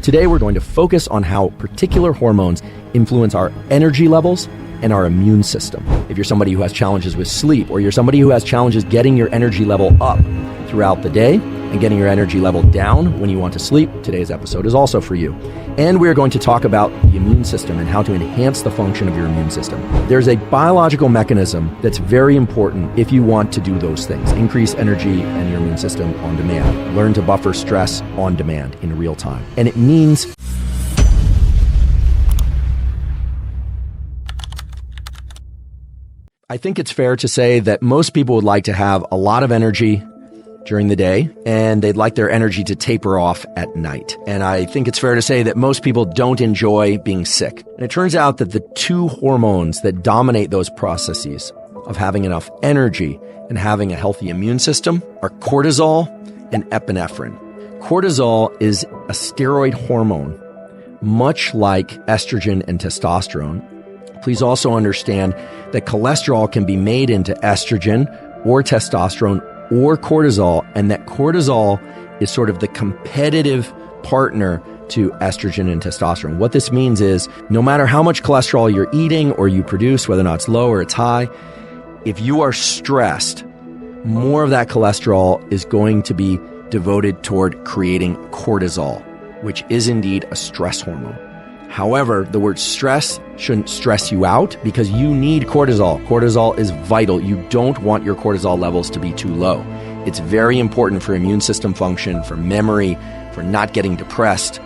Today, we're going to focus on how particular hormones influence our energy levels and our immune system. If you're somebody who has challenges with sleep, or you're somebody who has challenges getting your energy level up throughout the day and getting your energy level down when you want to sleep, today's episode is also for you. And we're going to talk about the immune system and how to enhance the function of your immune system. There's a biological mechanism that's very important if you want to do those things. Increase energy and your immune system on demand. Learn to buffer stress on demand in real time. And it means I think it's fair to say that most people would like to have a lot of energy during the day, and they'd like their energy to taper off at night. And I think it's fair to say that most people don't enjoy being sick. And it turns out that the two hormones that dominate those processes of having enough energy and having a healthy immune system are cortisol and epinephrine. Cortisol is a steroid hormone, much like estrogen and testosterone. Please also understand that cholesterol can be made into estrogen or testosterone or cortisol, and that cortisol is sort of the competitive partner to estrogen and testosterone. What this means is no matter how much cholesterol you're eating or you produce, whether or not it's low or it's high, if you are stressed, more of that cholesterol is going to be devoted toward creating cortisol, which is indeed a stress hormone. However, the word stress shouldn't stress you out because you need cortisol. Cortisol is vital. You don't want your cortisol levels to be too low. It's very important for immune system function, for memory, for not getting depressed.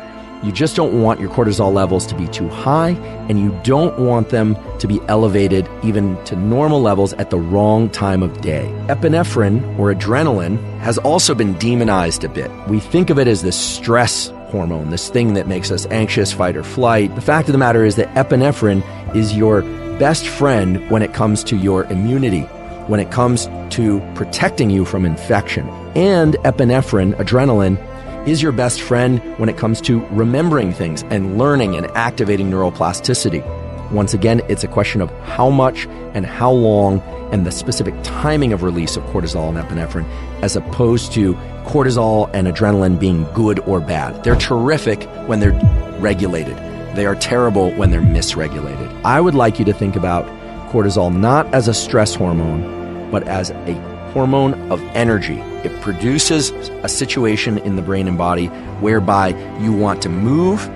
You just don't want your cortisol levels to be too high, and you don't want them to be elevated even to normal levels at the wrong time of day. Epinephrine, or adrenaline, has also been demonized a bit. We think of it as this stress hormone, this thing that makes us anxious, fight or flight. The fact of the matter is that epinephrine is your best friend when it comes to your immunity, when it comes to protecting you from infection. And epinephrine, adrenaline, is your best friend when it comes to remembering things and learning and activating neuroplasticity. Once again, it's a question of how much and how long and the specific timing of release of cortisol and epinephrine, as opposed to cortisol and adrenaline being good or bad. They're terrific when they're regulated. They are terrible when they're misregulated. I would like you to think about cortisol not as a stress hormone, but as a hormone of energy. It produces a situation in the brain and body whereby you want to move,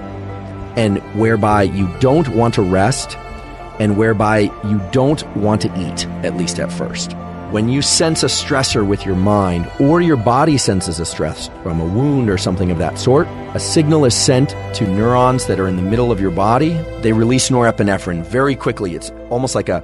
and whereby you don't want to rest, and whereby you don't want to eat, at least at first. When you sense a stressor with your mind, or your body senses a stress from a wound or something of that sort, a signal is sent to neurons that are in the middle of your body. They release norepinephrine very quickly. It's almost like a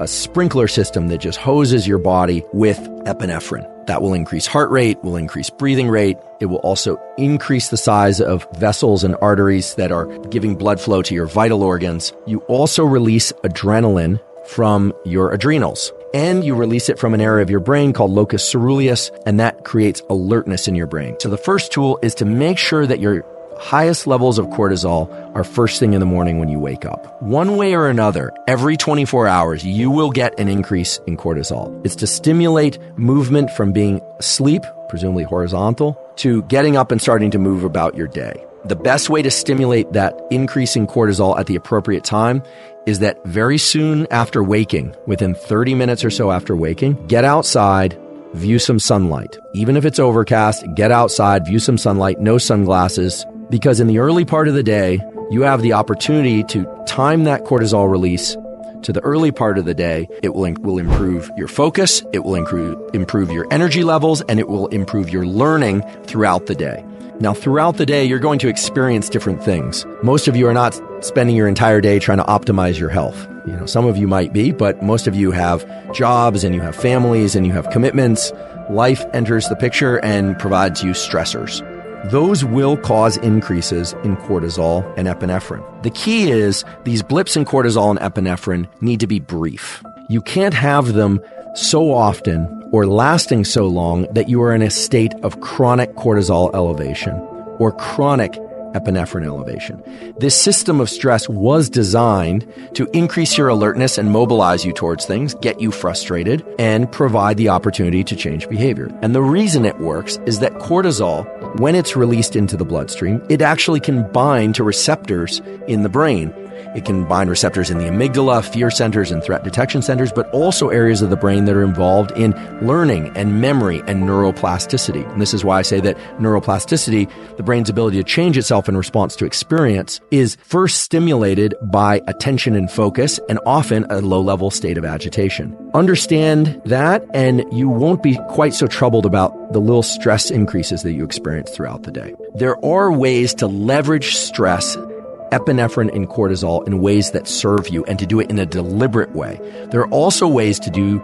sprinkler system that just hoses your body with epinephrine. That will increase heart rate, will increase breathing rate. It will also increase the size of vessels and arteries that are giving blood flow to your vital organs. You also release adrenaline from your adrenals, and you release it from an area of your brain called locus ceruleus, and that creates alertness in your brain. So the first tool is to make sure that your highest levels of cortisol are first thing in the morning when you wake up. One way or another, every 24 hours, you will get an increase in cortisol. It's to stimulate movement from being asleep, presumably horizontal, to getting up and starting to move about your day. The best way to stimulate that increase in cortisol at the appropriate time is that very soon after waking, within 30 minutes or so after waking, get outside, view some sunlight. Even if it's overcast, get outside, view some sunlight, no sunglasses, because in the early part of the day, you have the opportunity to time that cortisol release to the early part of the day. It will improve your focus, it will improve your energy levels, and it will improve your learning throughout the day. Now, throughout the day, you're going to experience different things. Most of you are not spending your entire day trying to optimize your health. Some of you might be, but most of you have jobs and you have families and you have commitments. Life enters the picture and provides you stressors. Those will cause increases in cortisol and epinephrine. The key is these blips in cortisol and epinephrine need to be brief. You can't have them so often or lasting so long that you are in a state of chronic cortisol elevation or chronic epinephrine elevation. This system of stress was designed to increase your alertness and mobilize you towards things, get you frustrated, and provide the opportunity to change behavior. And the reason it works is that cortisol, when it's released into the bloodstream, it actually can bind to receptors in the brain. It can bind receptors in the amygdala, fear centers, and threat detection centers, but also areas of the brain that are involved in learning and memory and neuroplasticity. And this is why I say that neuroplasticity, the brain's ability to change itself in response to experience, is first stimulated by attention and focus, and often a low-level state of agitation. Understand that, and you won't be quite so troubled about the little stress increases that you experience throughout the day. There are ways to leverage stress, epinephrine and cortisol, in ways that serve you, and to do it in a deliberate way. There are also ways to do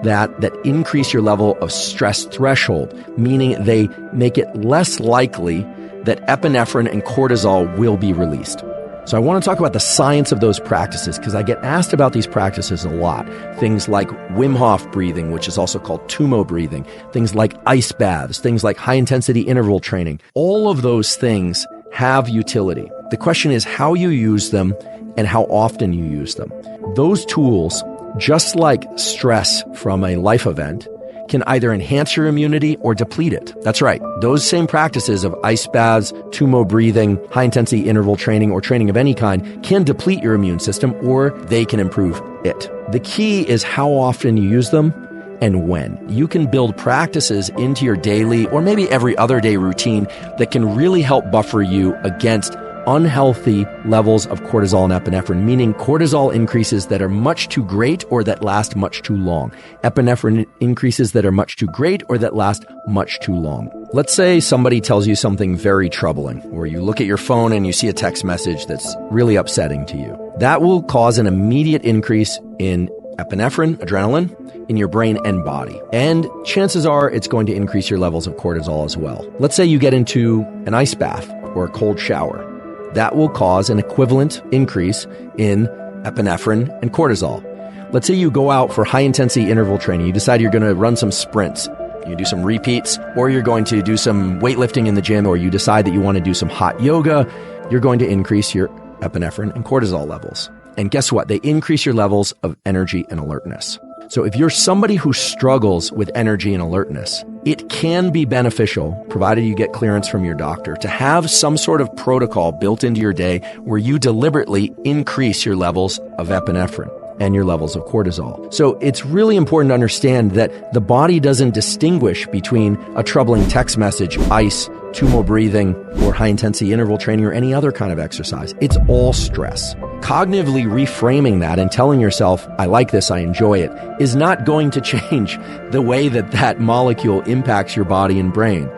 that increase your level of stress threshold, meaning they make it less likely that epinephrine and cortisol will be released. So I want to talk about the science of those practices, because I get asked about these practices a lot. Things like Wim Hof breathing, which is also called Tumo breathing, things like ice baths, things like high-intensity interval training. All of those things have utility. The question is how you use them and how often you use them. Those tools, just like stress from a life event, can either enhance your immunity or deplete it. That's right. Those same practices of ice baths, Tumo breathing, high-intensity interval training, or training of any kind can deplete your immune system, or they can improve it. The key is how often you use them and when. You can build practices into your daily or maybe every other day routine that can really help buffer you against unhealthy levels of cortisol and epinephrine, meaning cortisol increases that are much too great or that last much too long. Epinephrine increases that are much too great or that last much too long. Let's say somebody tells you something very troubling, or you look at your phone and you see a text message that's really upsetting to you. That will cause an immediate increase in epinephrine, adrenaline, in your brain and body. And chances are it's going to increase your levels of cortisol as well. Let's say you get into an ice bath or a cold shower. That will cause an equivalent increase in epinephrine and cortisol. Let's say you go out for high-intensity interval training. You decide you're going to run some sprints. You do some repeats, or you're going to do some weightlifting in the gym, or you decide that you want to do some hot yoga. You're going to increase your epinephrine and cortisol levels. And guess what? They increase your levels of energy and alertness. So if you're somebody who struggles with energy and alertness, it can be beneficial, provided you get clearance from your doctor, to have some sort of protocol built into your day where you deliberately increase your levels of epinephrine and your levels of cortisol. So it's really important to understand that the body doesn't distinguish between a troubling text message, ice, Tumo breathing, or high-intensity interval training, or any other kind of exercise. It's all stress. Cognitively reframing that and telling yourself, I like this, I enjoy it, is not going to change the way that molecule impacts your body and brain.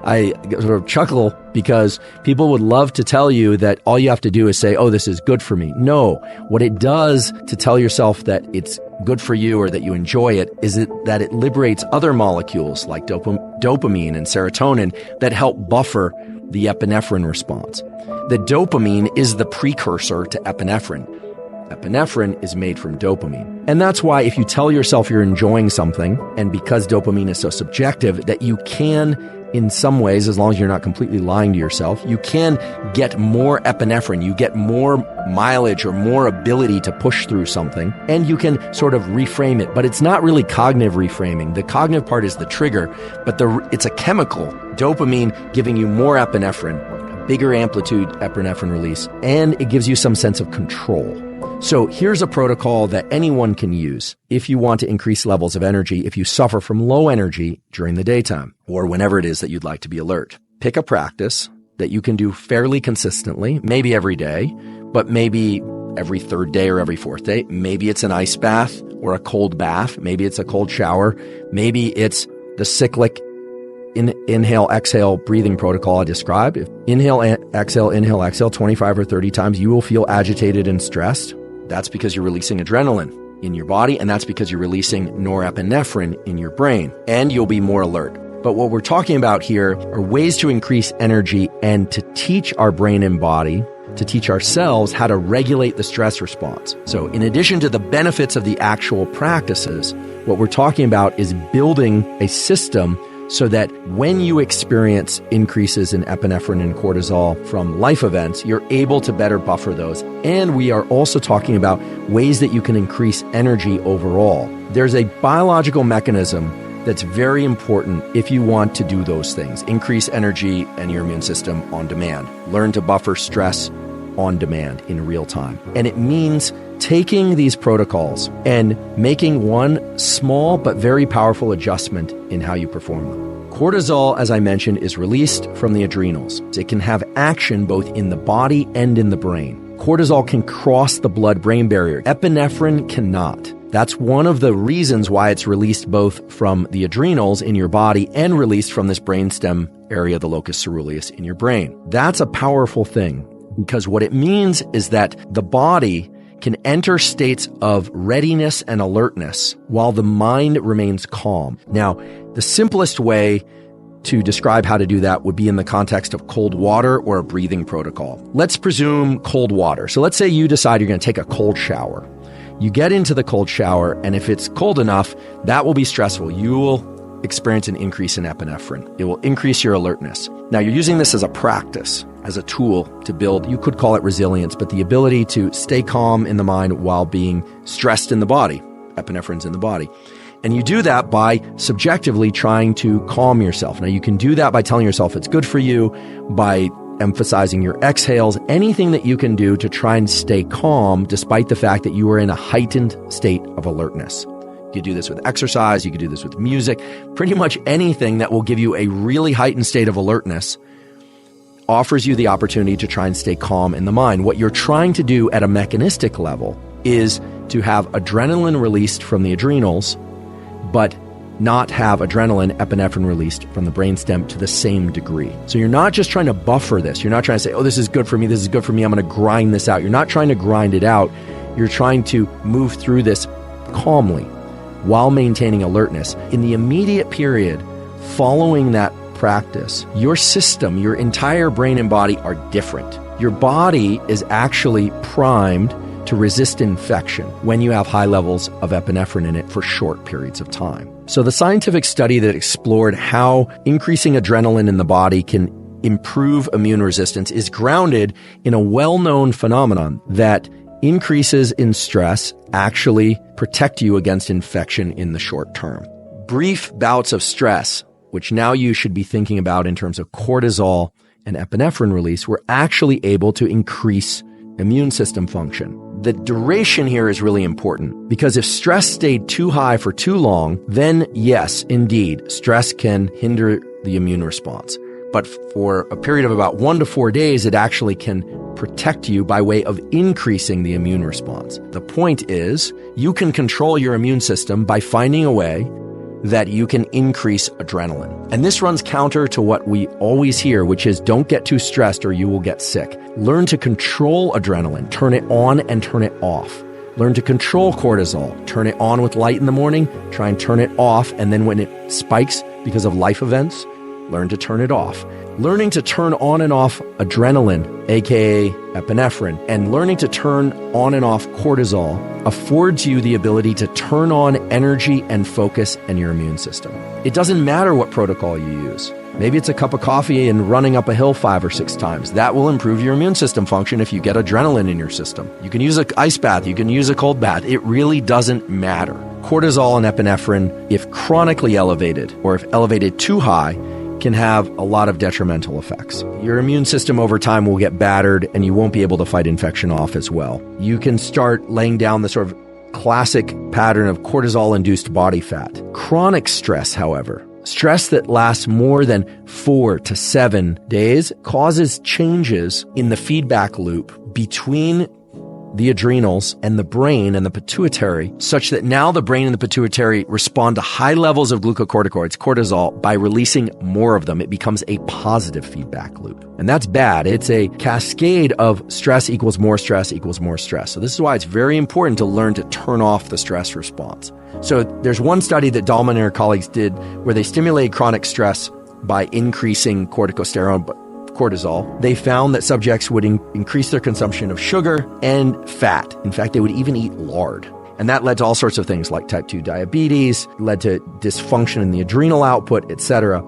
I sort of chuckle because people would love to tell you that all you have to do is say, oh, this is good for me. No, what it does to tell yourself that it's good for you or that you enjoy it is that it liberates other molecules like dopamine and serotonin that help buffer the epinephrine response. The dopamine is the precursor to epinephrine. Epinephrine is made from dopamine. And that's why if you tell yourself you're enjoying something, and because dopamine is so subjective, that you can, in some ways, as long as you're not completely lying to yourself, you can get more epinephrine, you get more mileage or more ability to push through something, and you can sort of reframe it. But it's not really cognitive reframing. The cognitive part is the trigger, but it's a chemical, dopamine, giving you more epinephrine, a bigger amplitude epinephrine release, and it gives you some sense of control. So here's a protocol that anyone can use if you want to increase levels of energy, if you suffer from low energy during the daytime, or whenever it is that you'd like to be alert. Pick a practice that you can do fairly consistently, maybe every day, but maybe every third day or every fourth day. Maybe it's an ice bath or a cold bath. Maybe it's a cold shower. Maybe it's the cyclic inhale, exhale breathing protocol I described. If inhale, exhale 25 or 30 times, you will feel agitated and stressed. That's because you're releasing adrenaline in your body, and that's because you're releasing norepinephrine in your brain, and you'll be more alert. But what we're talking about here are ways to increase energy and to teach our brain and body, to teach ourselves how to regulate the stress response. So in addition to the benefits of the actual practices, what we're talking about is building a system so that when you experience increases in epinephrine and cortisol from life events, you're able to better buffer those. And we are also talking about ways that you can increase energy overall. There's a biological mechanism that's very important if you want to do those things. Increase energy and your immune system on demand. Learn to buffer stress on demand in real time. And it means taking these protocols and making one small but very powerful adjustment in how you perform them. Cortisol, as I mentioned, is released from the adrenals. It can have action both in the body and in the brain. Cortisol can cross the blood-brain barrier. Epinephrine cannot. That's one of the reasons why it's released both from the adrenals in your body and released from this brainstem area, the locus coeruleus in your brain. That's a powerful thing because what it means is that the body can enter states of readiness and alertness while the mind remains calm. Now, the simplest way to describe how to do that would be in the context of cold water or a breathing protocol. Let's presume cold water. So let's say you decide you're going to take a cold shower. You get into the cold shower, and if it's cold enough, that will be stressful. You will experience an increase in epinephrine. It will increase your alertness. Now, you're using this as a practice, as a tool to build, you could call it resilience, but the ability to stay calm in the mind while being stressed in the body. Epinephrine's in the body. And you do that by subjectively trying to calm yourself. Now, you can do that by telling yourself it's good for you, by emphasizing your exhales, anything that you can do to try and stay calm despite the fact that you are in a heightened state of alertness. You could do this with exercise, you could do this with music, pretty much anything that will give you a really heightened state of alertness offers you the opportunity to try and stay calm in the mind. What you're trying to do at a mechanistic level is to have adrenaline released from the adrenals, but not have adrenaline, epinephrine released from the brainstem to the same degree. So you're not just trying to buffer this. You're not trying to say, oh, this is good for me, I'm going to grind this out. You're not trying to grind it out. You're trying to move through this calmly while maintaining alertness. In the immediate period following that practice, your system, your entire brain and body are different. Your body is actually primed to resist infection when you have high levels of epinephrine in it for short periods of time. So the scientific study that explored how increasing adrenaline in the body can improve immune resistance is grounded in a well-known phenomenon that increases in stress actually protect you against infection in the short term. Brief bouts of stress, which now you should be thinking about in terms of cortisol and epinephrine release, were actually able to increase immune system function. The duration here is really important because if stress stayed too high for too long, then yes, indeed, stress can hinder the immune response. But for a period of about 1 to 4 days, it actually can protect you by way of increasing the immune response. The point is, you can control your immune system by finding a way that you can increase adrenaline. And this runs counter to what we always hear, which is don't get too stressed or you will get sick. Learn to control adrenaline, turn it on and turn it off. Learn to control cortisol, turn it on with light in the morning, try and turn it off, and then when it spikes because of life events, learn to turn it off. Learning to turn on and off adrenaline, aka epinephrine, and learning to turn on and off cortisol affords you the ability to turn on energy and focus and your immune system. It doesn't matter what protocol you use. Maybe it's a cup of coffee and running up a hill 5 or 6 times. That will improve your immune system function if you get adrenaline in your system. You can use an ice bath, you can use a cold bath. It really doesn't matter. Cortisol and epinephrine, if chronically elevated or if elevated too high, can have a lot of detrimental effects. Your immune system over time will get battered and you won't be able to fight infection off as well. You can start laying down the sort of classic pattern of cortisol-induced body fat. Chronic stress, however, stress that lasts more than 4 to 7 days, causes changes in the feedback loop between the adrenals and the brain and the pituitary, such that now the brain and the pituitary respond to high levels of glucocorticoids, cortisol, by releasing more of them. It becomes a positive feedback loop. And that's bad. It's a cascade of stress equals more stress equals more stress. So this is why it's very important to learn to turn off the stress response. So there's one study that Dahlman and her colleagues did where they stimulated chronic stress by increasing corticosterone, cortisol. They found that subjects would increase their consumption of sugar and fat. In fact, they would even eat lard. And that led to all sorts of things like type 2 diabetes, led to dysfunction in the adrenal output, etc.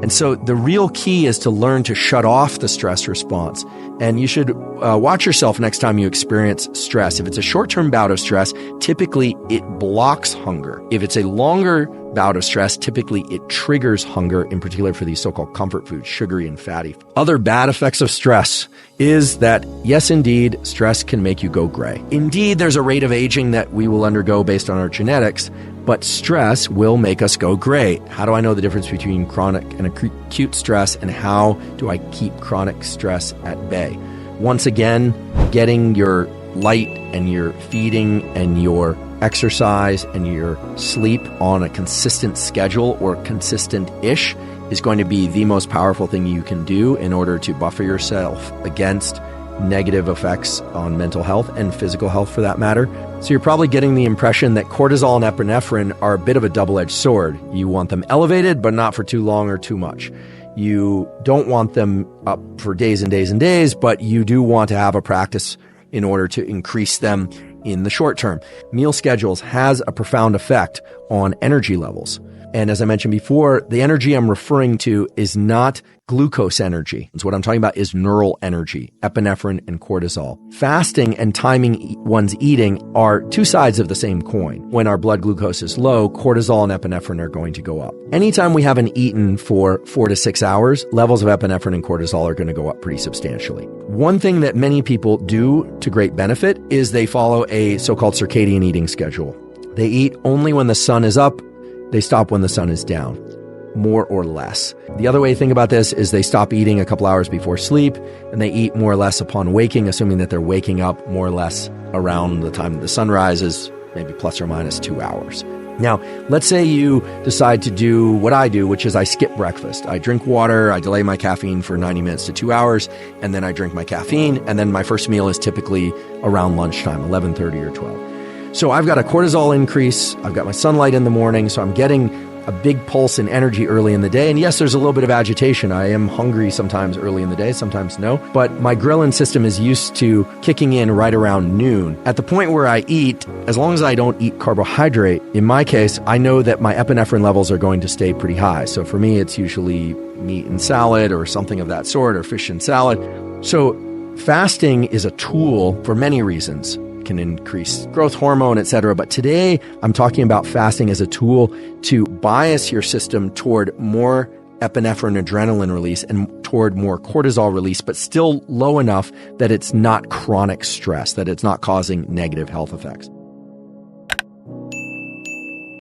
And so the real key is to learn to shut off the stress response. And you should watch yourself next time you experience stress. If it's a short-term bout of stress, typically it blocks hunger. If it's a longer bout of stress, typically it triggers hunger, in particular for these so-called comfort foods, sugary and fatty. Other bad effects of stress is that, yes, indeed, stress can make you go gray. Indeed, there's a rate of aging that we will undergo based on our genetics, but stress will make us go gray. How do I know the difference between chronic and acute stress, and how do I keep chronic stress at bay? Once again, getting your light and your feeding and your exercise and your sleep on a consistent schedule, or consistent-ish, is going to be the most powerful thing you can do in order to buffer yourself against negative effects on mental health and physical health for that matter. So you're probably getting the impression that cortisol and epinephrine are a bit of a double-edged sword. You want them elevated, but not for too long or too much. You don't want them up for days and days and days, but you do want to have a practice in order to increase them in the short term. Meal schedules has a profound effect on energy levels. And as I mentioned before, the energy I'm referring to is not glucose energy. So what I'm talking about is neural energy, epinephrine and cortisol. Fasting and timing one's eating are two sides of the same coin. When our blood glucose is low, cortisol and epinephrine are going to go up. Anytime we haven't eaten for 4 to 6 hours, levels of epinephrine and cortisol are going to go up pretty substantially. One thing that many people do to great benefit is they follow a so-called circadian eating schedule. They eat only when the sun is up. They stop when the sun is down, more or less. The other way to think about this is they stop eating a couple hours before sleep, and they eat more or less upon waking, assuming that they're waking up more or less around the time the sun rises, maybe plus or minus 2 hours. Now, let's say you decide to do what I do, which is I skip breakfast. I drink water, I delay my caffeine for 90 minutes to 2 hours, and then I drink my caffeine, and then my first meal is typically around lunchtime, 11:30 or 12. So I've got a cortisol increase, I've got my sunlight in the morning, so I'm getting a big pulse in energy early in the day. And yes, there's a little bit of agitation. I am hungry sometimes early in the day, sometimes no. But my ghrelin system is used to kicking in right around noon. At the point where I eat, as long as I don't eat carbohydrate, in my case, I know that my epinephrine levels are going to stay pretty high. So for me, it's usually meat and salad or something of that sort, or fish and salad. So fasting is a tool for many reasons. Can increase growth hormone, etc. But today I'm talking about fasting as a tool to bias your system toward more epinephrine adrenaline release and toward more cortisol release, but still low enough that it's not chronic stress, that it's not causing negative health effects.